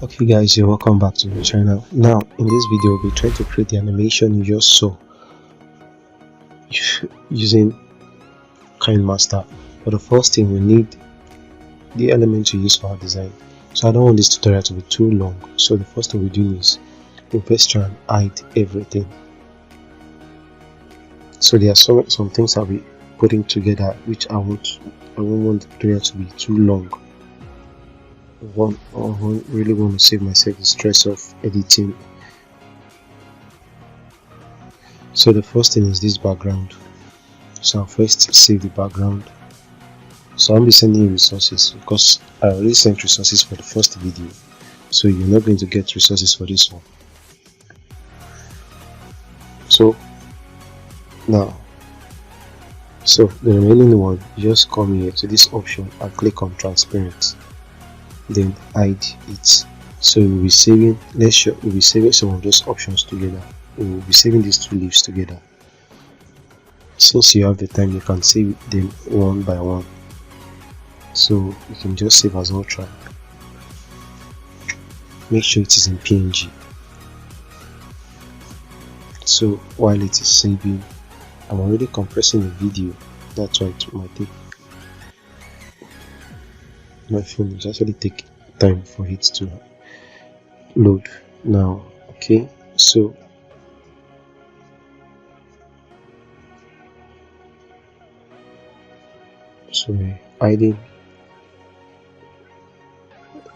Okay guys, you're welcome back to the channel. Now in this video we'll be trying to create the animation you just saw using Kinemaster. But the first thing, we need the element to use for our design. So I don't want this tutorial to be too long, so the first thing we do is we first try and hide everything. So there are some things I'll be putting together which I won't want the tutorial to be too long. I really want to save myself the stress of editing. So the first thing is this background. So I'll first save the background. So I'll be sending you resources because I already sent resources for the first video, so you're not going to get resources for this one. So now, so the remaining one, you just come here to this option and click on transparent, then hide it. So we'll be saving, we'll be saving some of those options together. We'll be saving these two leaves together. Since you have the time, you can save them one by one. So you can just save as Ultra. Make sure it is in PNG. So while it is saving, I'm already compressing the video. That's why it might take, my phone will actually take time for it to load now. Okay, so we're hiding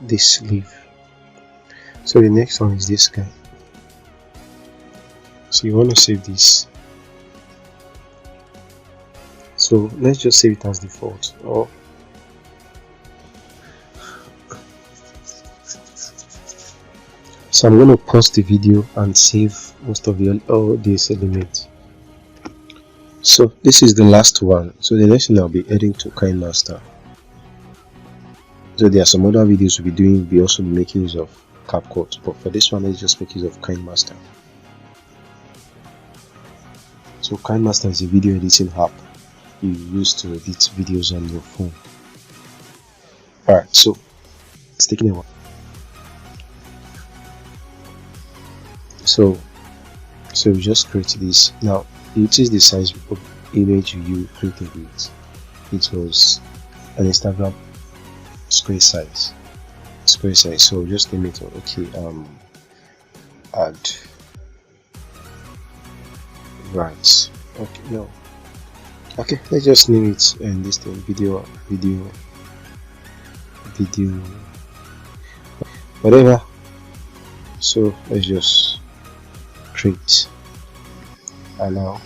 this leaf. So the next one is this guy. So you want to save this. So let's just save it as default. Or so I'm going to pause the video and save most of all these elements. So this is the last one. So the next thing I'll be adding to Kinemaster. So there are some other videos we'll be doing. We'll be also making use of CapCut, but for this one let's just make use of Kinemaster. So Kinemaster is a video editing app you use to edit videos on your phone. Alright, so it's taking a while. So we just create this. Now notice the size of image you created with. It was an Instagram square size. So just name it. Okay, add right. Okay, no. Okay, let's just name it and this thing video, whatever. So let's just create, allow.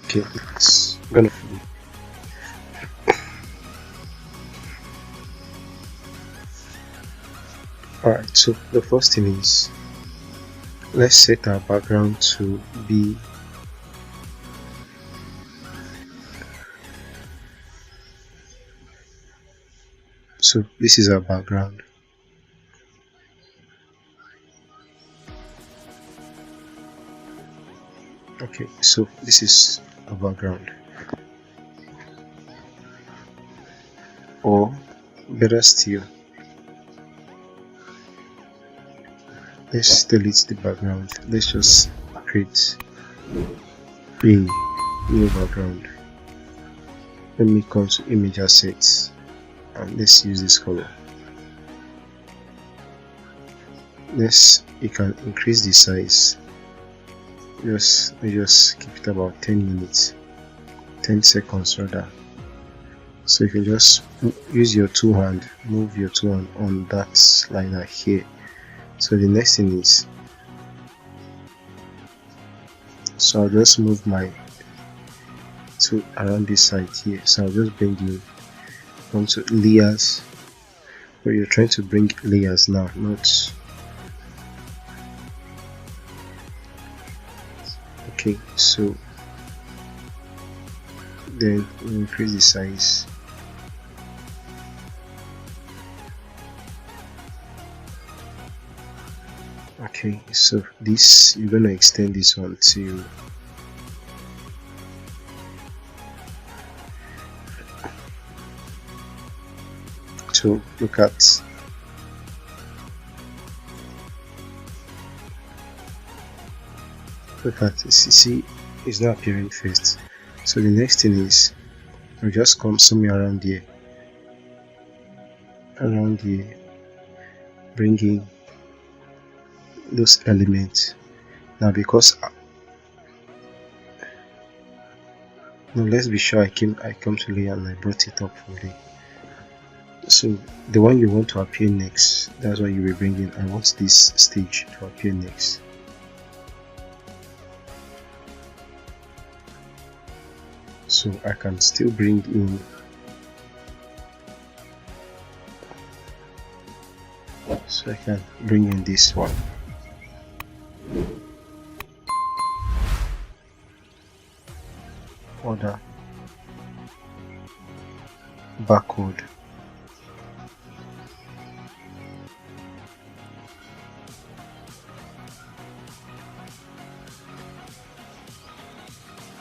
Okay, it's gonna be alright. So the first thing is, let's set our background to be so this is our background. Okay, so this is a background, or better still, let's delete the background. Let's just create a new background. Let me come to image assets and let's use this color. You can increase the size. Just keep it about 10 seconds rather. So you can just use your two hand, move your two hand on that slider here. So the next thing is, so I'll just move my two around this side here. So I'll just bring you onto layers, where you're trying to bring layers now, not okay. So then we'll increase the size. Okay, so this, you're gonna extend this one to So look at see it's not appearing first. So the next thing is we just come somewhere around here, bringing those elements. Now because now let's be sure I come to layer and I brought it up from there. So the one you want to appear next, that's what you will bring in. I want this stage to appear next. So I can still bring in this one. Order barcode.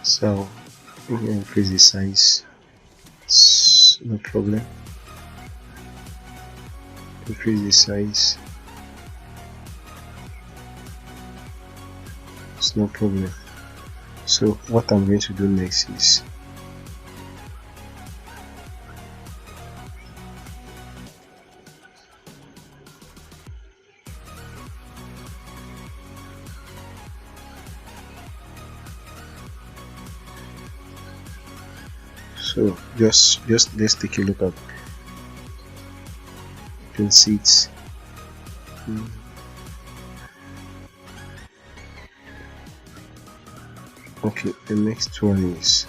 So we can increase the size. It's no problem. Increase the size. It's no problem. So what I'm going to do next is so just let's take a look at, you can see it. Okay, the next one is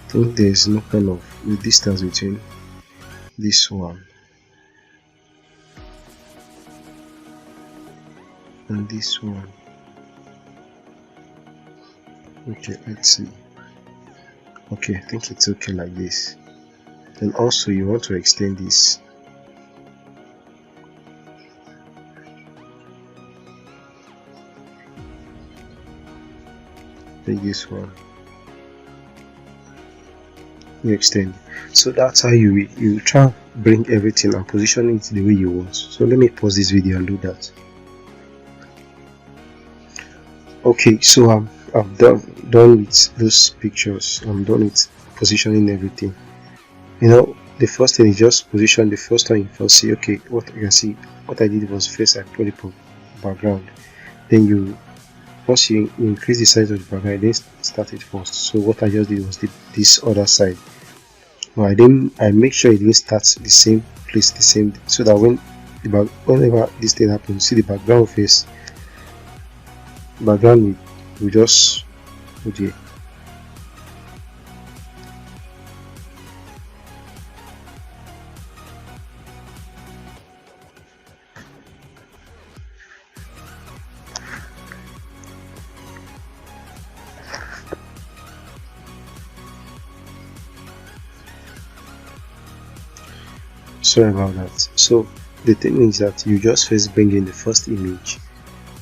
I think there's no kind of the distance between this one and this one. Okay, let's see. Okay, I think it's okay like this. Then also you want to extend this. Take this one. You extend. So that's how you try and bring everything and position it the way you want. So let me pause this video and do that. Okay, so I've done with those pictures. I'm done with positioning everything. You know, the first thing is just position the first one. You can see, okay, what you can see, what I did was first I put the background. Then once you increase the size of the background, then start it first. So what I just did was this other side. Now I make sure it didn't start the same place, so that whenever this thing happens, see the background face. Background we just put here. Sorry about that. So the thing is that you just first bring in the first image,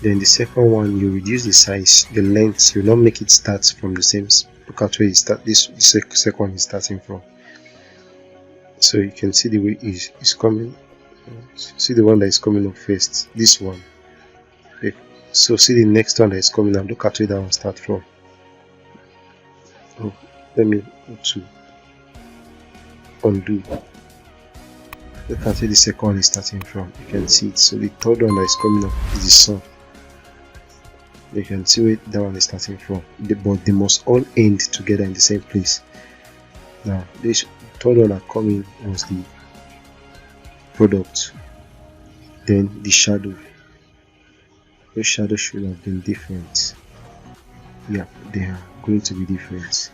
then the second one you reduce the size, the length. You not make it start from the same. Look at where it start. This second one is starting from. So you can see the way is coming. See the one that is coming up first. This one. Okay. So see the next one that is coming up. Look at where that one start from. Oh, let me go to undo. Look at where the second one is starting from. You can see it. So the third one that is coming up is the sun. You can see where that one is starting from. But they must all end together in the same place. Now this third one that coming was the product. Then the shadow. The shadow should have been different. Yeah, they are going to be different.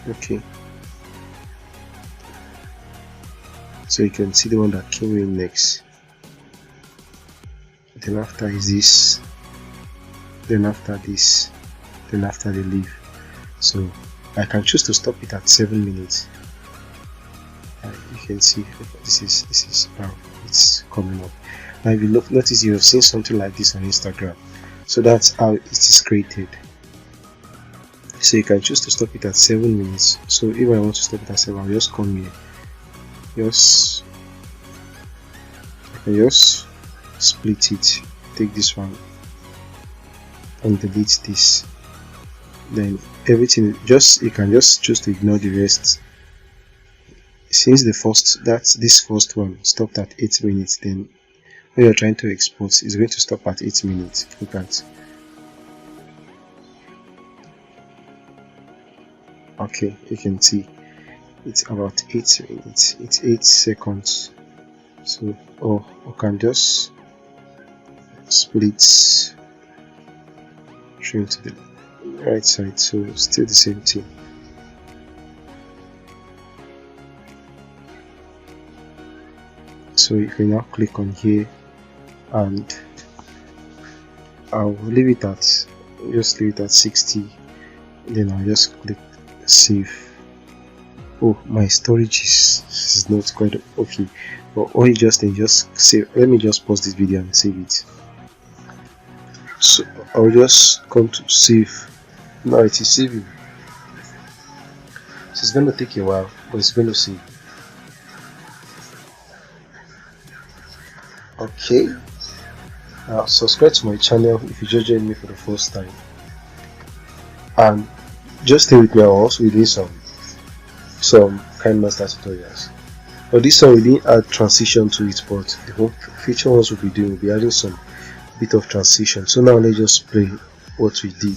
Okay, so you can see the one that came in next. Then after is this, then after this, then after the leaf. So I can choose to stop it at 7 minutes. You can see this is it's coming up. Now if you notice, you have seen something like this on Instagram. So that's how it is created. So you can choose to stop it at 7 minutes. So if I want to stop it at 7, I'll just come here, I can just split it, take this one and delete this. Then everything, you can just choose to ignore the rest. Since this first one stopped at 8 minutes, then when you're trying to export, it's going to stop at 8 minutes. Look at. Okay, you can see it's about 8 minutes. It's 8 seconds. So, or I can just split trim to the right side. So still the same thing. So you can now click on here, and I'll leave it at 60. Then I'll just click save. Oh, my storage is not quite okay, but all you just save. Let me just pause this video and save it. So I'll just come to save. Now it is saving. So it's going to take a while, but it's going to save. Okay, subscribe to my channel if you just joined me for the first time, and just stay with me. I'll also be doing some Kinemaster tutorials. But this one we didn't add transition to it, but the future ones will be adding some bit of transition. So now let's just play what we did.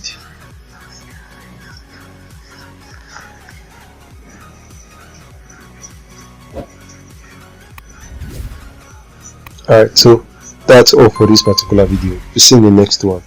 Alright, so that's all for this particular video. See you in the next one.